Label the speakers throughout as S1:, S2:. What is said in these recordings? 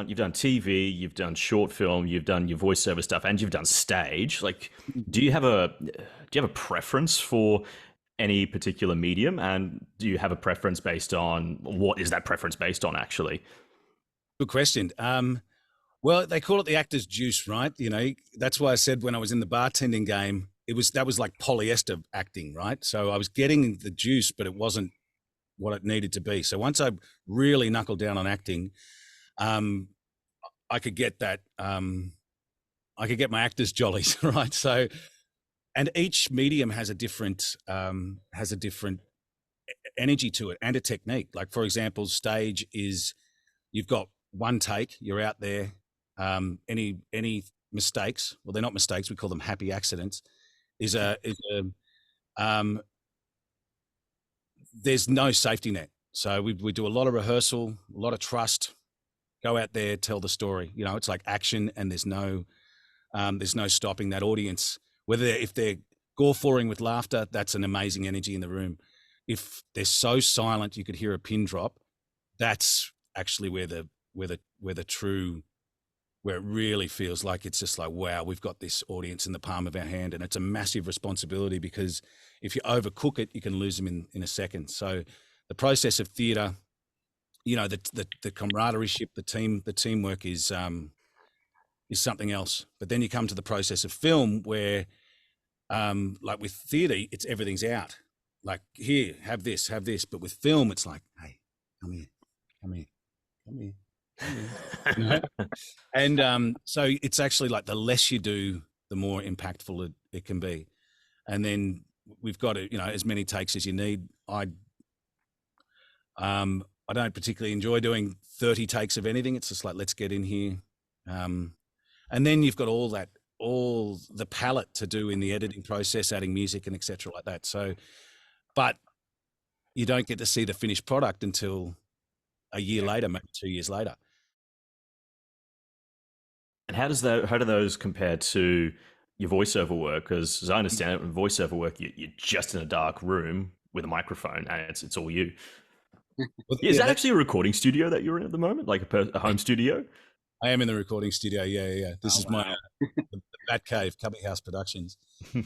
S1: you've done TV, you've done short film, you've done your voiceover stuff, and you've done stage. Like, do you have a preference for any particular medium, and do you have a preference based on what is that preference based on actually?
S2: Good question. Well, they call it the actor's juice, right? You know, that's why I said when I was in the bartending game, that was like polyester acting, right? So I was getting the juice, but it wasn't what it needed to be. So once I really knuckled down on acting, um, I could get that. I could get my actor's jollies, right? So, and each medium has a different energy to it and a technique. Like for example, stage is you've got one take, you're out there. Any mistakes, well, they're not mistakes, we call them happy accidents, there's no safety net. So we do a lot of rehearsal, a lot of trust, go out there, tell the story. You know, it's like action, and there's no stopping that audience. If they're gawfawing with laughter, that's an amazing energy in the room. If they're so silent you could hear a pin drop, that's actually where it really feels like it's just like, wow, we've got this audience in the palm of our hand. And it's a massive responsibility, because if you overcook it, you can lose them in a second. So the process of theatre, you know, the camaraderie, the teamwork is something else. But then you come to the process of film where, like with theatre, everything's out. Like, here, have this. But with film, it's like, hey, come here. You know? And so it's actually like the less you do, the more impactful it can be. And then we've got to, you know, as many takes as you need. I don't particularly enjoy doing 30 takes of anything. It's just like, let's get in here. And then you've got all the palette to do in the editing process, adding music and etc. like that. So, but you don't get to see the finished product until a year later, maybe 2 years later.
S1: And how do those compare to your voiceover work? Because as I understand it, in voiceover work, you're just in a dark room with a microphone, and it's all you. Is that actually a recording studio that you're in at the moment, like a home studio?
S2: I am in the recording studio. Yeah. This is my the Bat Cave, Cubby House Productions.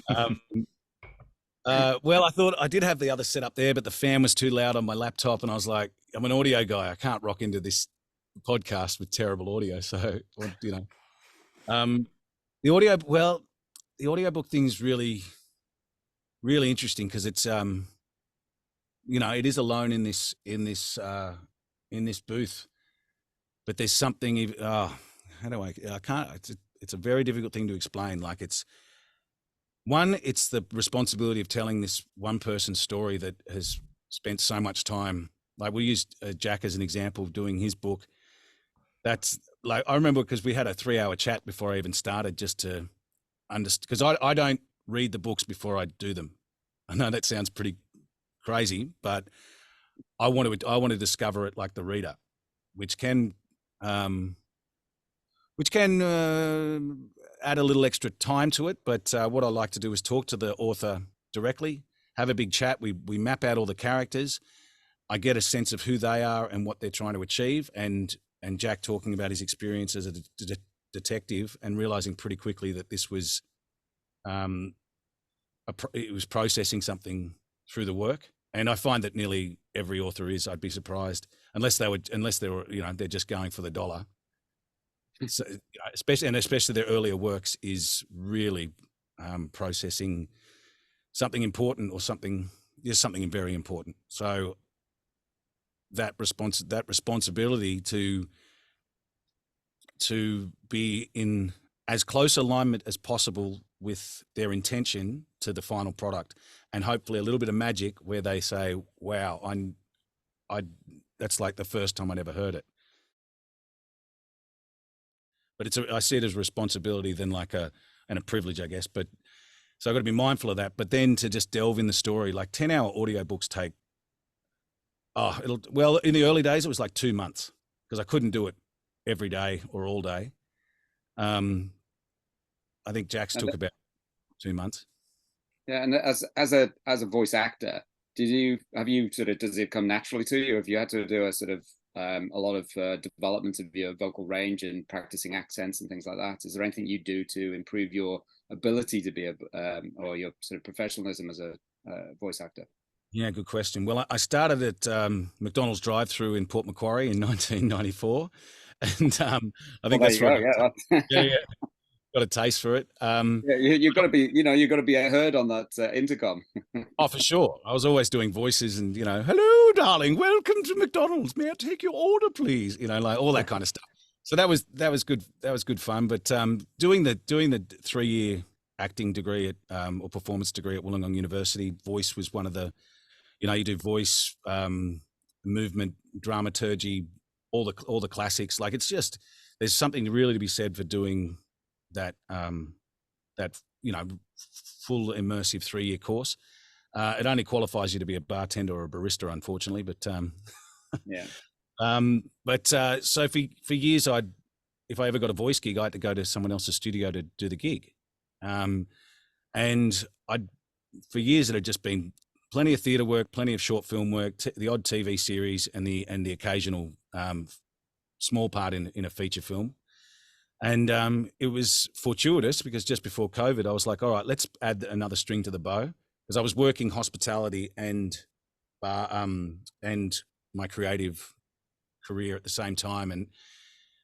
S2: Well, I thought I did have the other setup there, but the fan was too loud on my laptop, and I was like, I'm an audio guy. I can't rock into this podcast with terrible audio. So, you know, the audiobook thing is really, really interesting, because it's, you know, it is alone in this booth, but there's something. How do I can't. It's a very difficult thing to explain. Like, it's the responsibility of telling this one person's story that has spent so much time. Like, we used Jack as an example of doing his book. That's like, I remember, because we had a 3-hour chat before I even started, just to understand, because I don't read the books before I do them. I know that sounds pretty crazy, but I want to discover it like the reader, which can add a little extra time to it. But what I like to do is talk to the author directly, have a big chat. We map out all the characters. I get a sense of who they are and what they're trying to achieve. And Jack talking about his experience as a detective, and realizing pretty quickly that this was, it was processing something through the work. And I find that nearly every author is. I'd be surprised, unless they were, you know, they're just going for the dollar. So, especially their earlier works is really processing something important, or something very important. So that responsibility to be in as close alignment as possible with their intention to the final product, and hopefully a little bit of magic where they say, wow, that's like the first time I'd ever heard it. But I see it as a responsibility than like and a privilege, I guess. But so I've got to be mindful of that. But then to just delve in the story, like 10-hour audiobooks take, in the early days, it was like 2 months, because I couldn't do it every day or all day. I think Jack's took about 2 months.
S3: Yeah, and as a voice actor, does it come naturally to you, or have you had to do a sort of a lot of development of your vocal range and practicing accents and things like that. Is there anything you do to improve your ability to be or your sort of professionalism as a voice actor?
S2: Yeah, good question. Well, I started at McDonald's drive-through in Port Macquarie in 1994, and I think that's right. Yeah, got a taste for it.
S3: Yeah, you've got to be, you've got to be heard on that intercom.
S2: Oh, for sure. I was always doing voices and, hello, darling, welcome to McDonald's. May I take your order, please? Like all that kind of stuff. So that was good. That was good fun. But doing the 3-year acting degree at or performance degree at Wollongong University, voice was one of the, you do voice, movement, dramaturgy, all the classics. Like it's just, there's something really to be said for doing that full immersive 3-year course. It only qualifies you to be a bartender or a barista, unfortunately. But
S3: yeah.
S2: So for years, if I ever got a voice gig, I had to go to someone else's studio to do the gig, and for years it had just been plenty of theatre work, plenty of short film work, the odd TV series, and the occasional small part in a feature film. And it was fortuitous because just before COVID, I was like, all right, let's add another string to the bow, because I was working hospitality and my creative career at the same time. And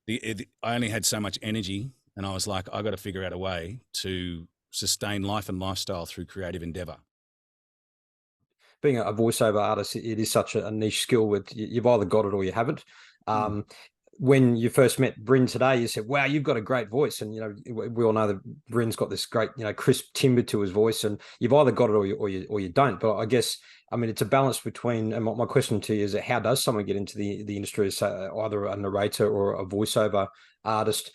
S2: I only had so much energy, and I was like, I got to figure out a way to sustain life and lifestyle through creative endeavor.
S4: Being a voiceover artist, it is such a niche skill. With you've either got it or you haven't. When you first met Bryn today, you said, wow, you've got a great voice. And, we all know that Bryn's got this great, crisp timbre to his voice, and you've either got it or you don't. But I guess, it's a balance between, and my question to you is, how does someone get into the industry as either a narrator or a voiceover artist?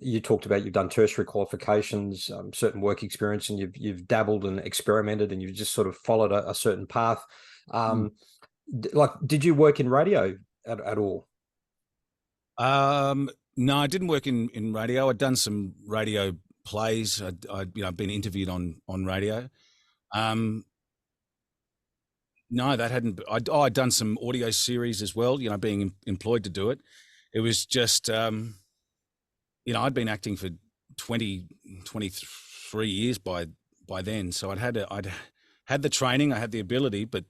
S4: You talked about you've done tertiary qualifications, certain work experience, and you've dabbled and experimented, and you've just sort of followed a certain path. Did you work in radio at all?
S2: No, I didn't work in radio. I'd done some radio plays. I'd been interviewed on radio. No, that hadn't. I'd done some audio series as well. Being employed to do it. It was just, I'd been acting for 23 years by then. So I'd had the training, I had the ability, but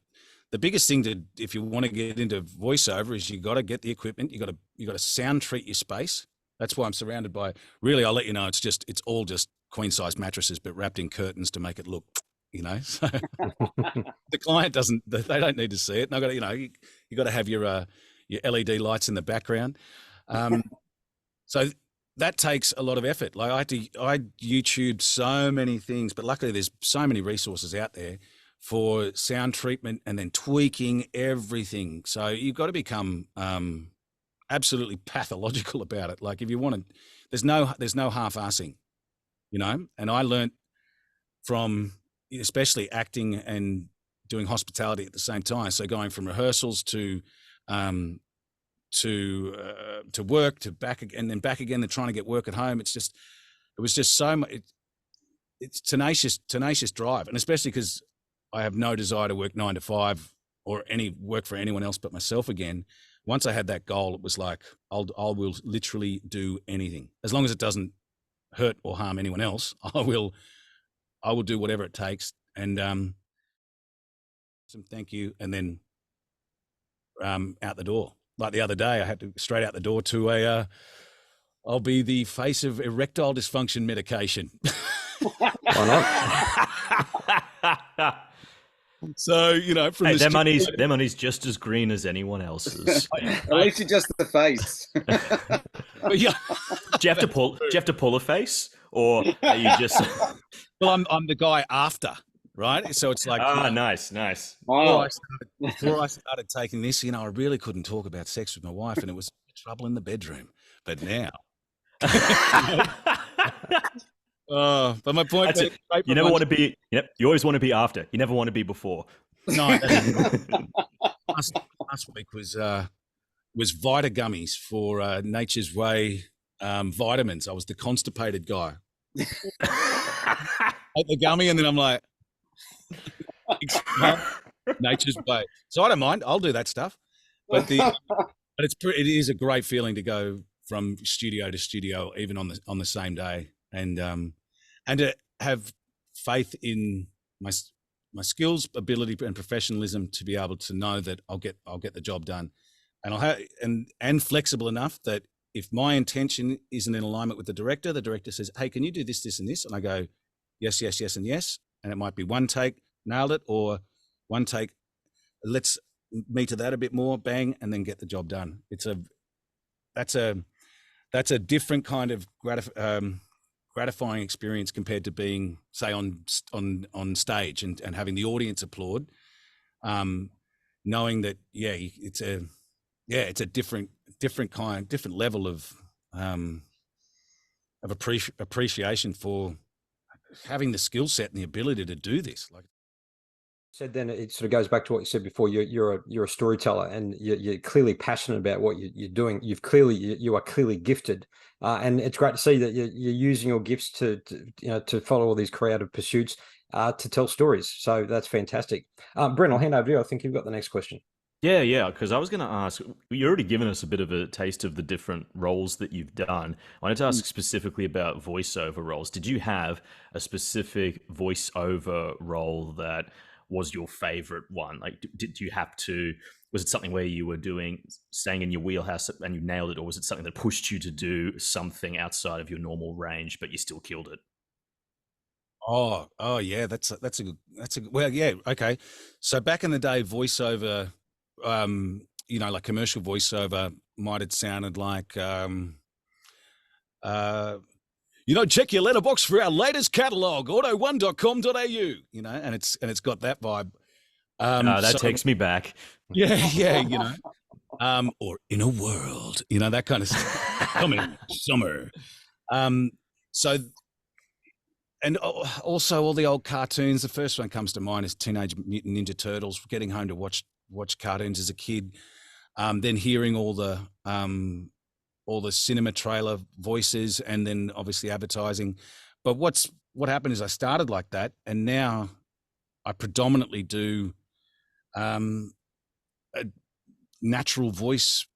S2: the biggest thing if you want to get into voiceover is you got to get the equipment. You got to sound treat your space. That's why I'm surrounded by. Really, I'll let you know. It's all just queen size mattresses, but wrapped in curtains to make it look. So the client doesn't. They don't need to see it. And I got to. You got to have your LED lights in the background. So that takes a lot of effort. Like I YouTubed so many things, but luckily there's so many resources out there for sound treatment and then tweaking everything. So you've got to become absolutely pathological about it. Like if you want to, there's no half-assing, and I learned from especially acting and doing hospitality at the same time. So going from rehearsals to work to back again, and then back again, and trying to get work at home. It was just so much. It's tenacious drive, and especially because I have no desire to work 9 to 5 or any work for anyone else but myself again. Once I had that goal, it was like, I will literally do anything. As long as it doesn't hurt or harm anyone else, I will do whatever it takes. And some thank you. And then out the door. Like the other day, I had to straight out the door to I'll be the face of erectile dysfunction medication.
S4: Why not?
S2: So, from
S1: their money's just as green as anyone else's.
S3: At least you're just the face.
S2: Yeah.
S1: Do you have to pull a face, or are you just?
S2: Well, I'm the guy after, right? So it's like,
S1: nice.
S3: Wow.
S2: Before I started taking this, I really couldn't talk about sex with my wife, and it was trouble in the bedroom. But now. But my point is,
S1: you never want to be. You always want to be after. You never want to be before.
S2: No, last week was Vita gummies for Nature's Way vitamins. I was the constipated guy. Ate the gummy, and then I'm like, Nature's Way. So I don't mind. I'll do that stuff. But But it is a great feeling to go from studio to studio, even on the same day, and to have faith in my skills, ability, and professionalism to be able to know that I'll get the job done, and I'll have and flexible enough that if my intention isn't in alignment with the director says, "Hey, can you do this, this, and this?" and I go, "Yes, yes, yes, and yes," and it might be one take, nailed it, or one take, let's meter that a bit more, bang, and then get the job done. That's a different kind of gratifying experience compared to being, say, on stage and having the audience applaud, knowing that it's a different level of appreciation for having the skill set and the ability to do this. Like
S4: said, then it sort of goes back to what you said before. You're a storyteller, and you're clearly passionate about what you're doing. You are clearly gifted, and it's great to see that you're using your gifts to follow all these creative pursuits, to tell stories. So that's fantastic. Bryn, I'll hand over to you. I think you've got the next question.
S1: Yeah, because I was going to ask, you already given us a bit of a taste of the different roles that you've done. I wanted to ask specifically about voiceover roles. Did you have a specific voiceover role that was your favorite one? Like, did you have to, was it something where you were staying in your wheelhouse and you nailed it, or was it something that pushed you to do something outside of your normal range, but you still killed it?
S2: Oh yeah, that's a good, well, yeah, okay. So back in the day, voiceover, like commercial voiceover might have sounded like, check your letterbox for our latest catalog, auto1.com.au, and it's got that vibe.
S1: That takes me back.
S2: Yeah, or in a world, that kind of stuff. Coming summer. So, and also all the old cartoons. The first one comes to mind is Teenage Mutant Ninja Turtles. Getting home to watch cartoons as a kid, then hearing all the cinema trailer voices, and then obviously advertising. But what happened is I started like that, and now I predominantly do a natural voice,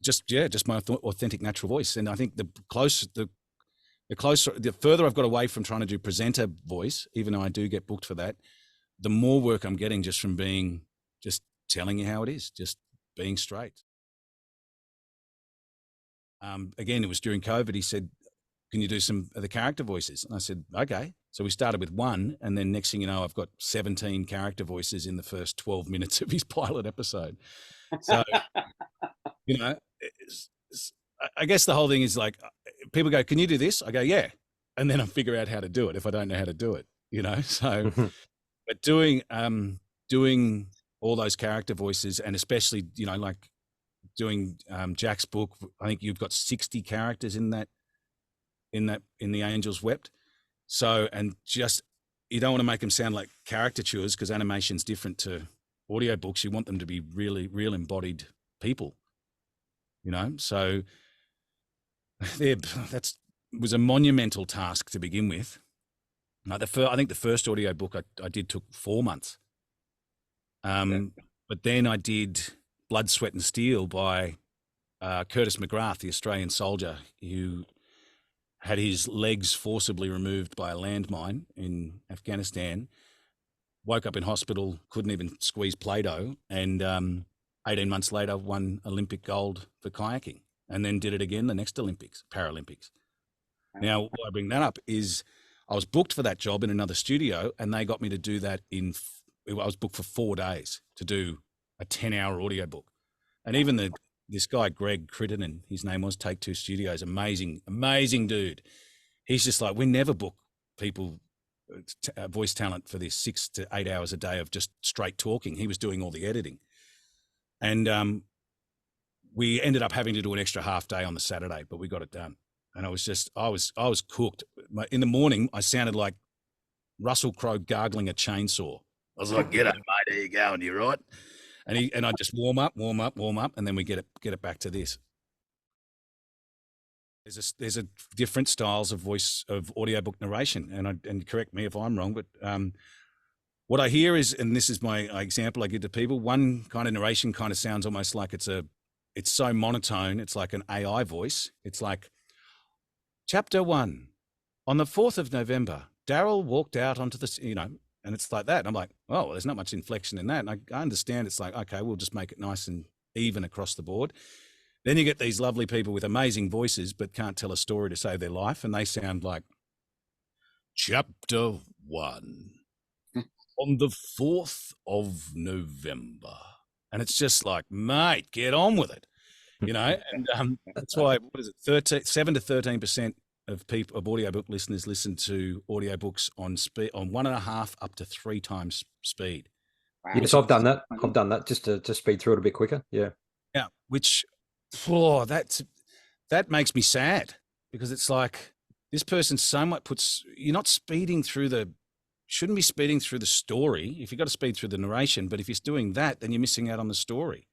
S2: just my authentic natural voice. And I think the further I've got away from trying to do presenter voice, even though I do get booked for that, the more work I'm getting just from just telling you how it is, just being straight. Again, it was during COVID. He said, "Can you do some of the character voices?" And I said, "Okay." So we started with one, and then next thing you know, I've got 17 character voices in the first 12 minutes of his pilot episode. So, I guess the whole thing is like, people go, "Can you do this?" I go, "Yeah." And then I figure out how to do it if I don't know how to do it, so, but doing all those character voices, and especially, like doing Jack's book, I think you've got 60 characters in The Angels Wept. So, and just, you don't want to make them sound like caricatures, because animation's different to audiobooks. You want them to be really real embodied people, so that was a monumental task to begin with. I think the first audiobook I did took 4 months. But then I did Blood, Sweat and Steel by Curtis McGrath, the Australian soldier who had his legs forcibly removed by a landmine in Afghanistan, woke up in hospital, couldn't even squeeze Play-Doh, and 18 months later won Olympic gold for kayaking, and then did it again the next Paralympics. Now, why I bring that up is I was booked for that job in another studio, and they got me to do that I was booked for 4 days to do a 10-hour audiobook. And even this guy, Greg Crittenden, his name was, Take Two Studios, amazing dude. He's just like, we never book people, voice talent, for this 6 to 8 hours a day of just straight talking. He was doing all the editing. And we ended up having to do an extra half day on the Saturday, but we got it done. And I was cooked. In the morning, I sounded like Russell Crowe gargling a chainsaw. I was like, "G'day, mate, how you going? You right?" And I just warm up, and then we get it back to this. There's a different styles of audiobook narration, and correct me if I'm wrong, but what I hear is, and this is my example I give to people, one kind of narration kind of sounds almost like it's so monotone. It's like an AI voice. It's like, chapter 1, on the 4th of November, Daryl walked out onto the, and it's like that. And I'm like, oh, well, there's not much inflection in that. And I understand it's like, okay, we'll just make it nice and even across the board. Then you get these lovely people with amazing voices, but can't tell a story to save their life. And they sound like, chapter 1, on the 4th of November. And it's just like, mate, get on with it. And that's why, what is it, 7 to 13% of people, of audiobook listeners, listen to audiobooks on 1.5 up to 3 times speed.
S3: Wow.
S4: Yes, I've done that. I've done that just to speed through it a bit quicker. Yeah.
S2: Yeah, which, that makes me sad, because it's like, this person so much you're not speeding through shouldn't be speeding through the story. If you've got to speed through the narration, but if you're doing that, then you're missing out on the story.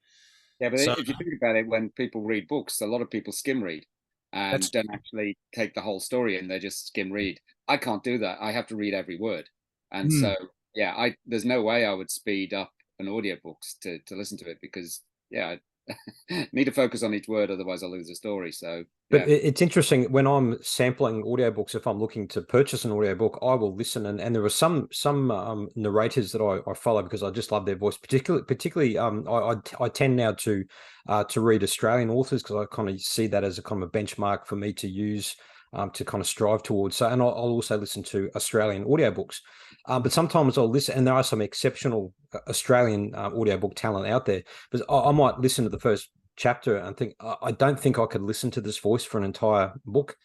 S3: Yeah, but if you think about it, when people read books, a lot of people skim read and don't actually take the whole story in. They just skim read. I can't do that. I have to read every word. And so, yeah, there's no way I would speed up an audiobook to listen to it, because, yeah, I need to focus on each word, otherwise I'll lose the story. So,
S4: but it's interesting when I'm sampling audiobooks. If I'm looking to purchase an audiobook, I will listen, and there are some narrators that I follow because I just love their voice. Particularly, I tend now to read Australian authors, because I kind of see that as a kind of a benchmark for me to use to kind of strive towards. So, and I'll also listen to Australian audiobooks. But sometimes I'll listen, and there are some exceptional Australian audiobook talent out there. But I might listen to the first chapter and think, I don't think I could listen to this voice for an entire book.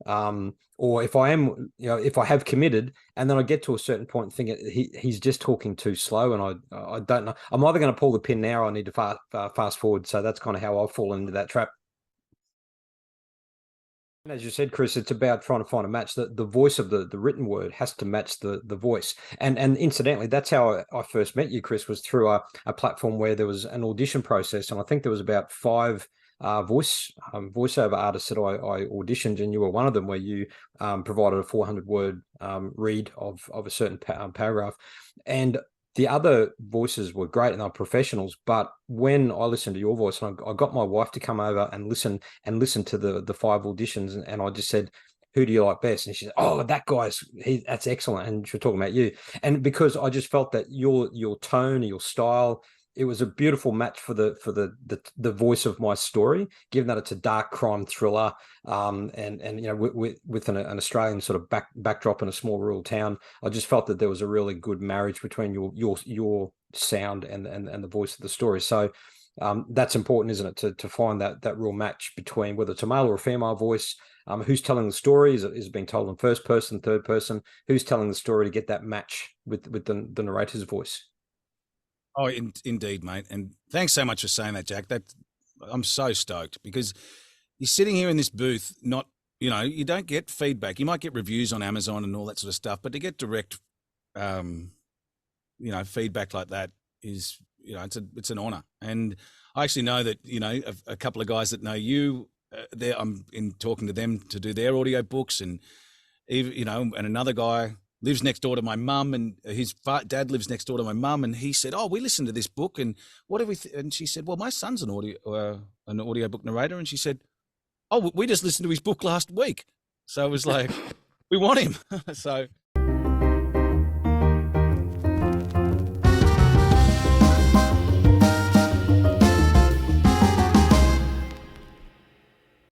S4: Or if I am, if I have committed, and then I get to a certain point thinking he's just talking too slow, and I don't know. I'm either going to pull the pin now, or I need to fast forward. So that's kind of how I've fallen into that trap. As you said, Chris, it's about trying to find a match. The voice of the written word has to match the voice. And incidentally, that's how I first met you, Chris, was through a platform where there was an audition process. And I think there was about 5 voiceover artists that I auditioned, and you were one of them, where you provided a 400-word read of a certain paragraph. And the other voices were great and they're professionals, but when I listened to your voice, and I got my wife to come over and listen to the 5 auditions, and I just said, who do you like best? And she said, oh, that that's excellent. And she was talking about you. And because I just felt that your tone, your style, it was a beautiful match for the voice of my story, given that it's a dark crime thriller, and with an Australian sort of backdrop in a small rural town. I just felt that there was a really good marriage between your sound and the voice of the story. So that's important, isn't it, to find that real match between whether it's a male or a female voice. Who's telling the story? Is it being told in first person, third person? Who's telling the story, to get that match with the narrator's voice?
S2: Oh, indeed, mate. And thanks so much for saying that, Jack. I'm so stoked, because you're sitting here in this booth, you don't get feedback. You might get reviews on Amazon and all that sort of stuff, but to get direct, feedback like that is, it's an honor. And I actually know that, a couple of guys that know you, I'm in talking to them to do their audio books, and even, and another guy lives next door to my mum, and his dad lives next door to my mum, and he said, oh, we listened to this book, and what do we and she said, well, my son's an audiobook narrator, and she said, oh, we just listened to his book last week. So it was like, we want him. So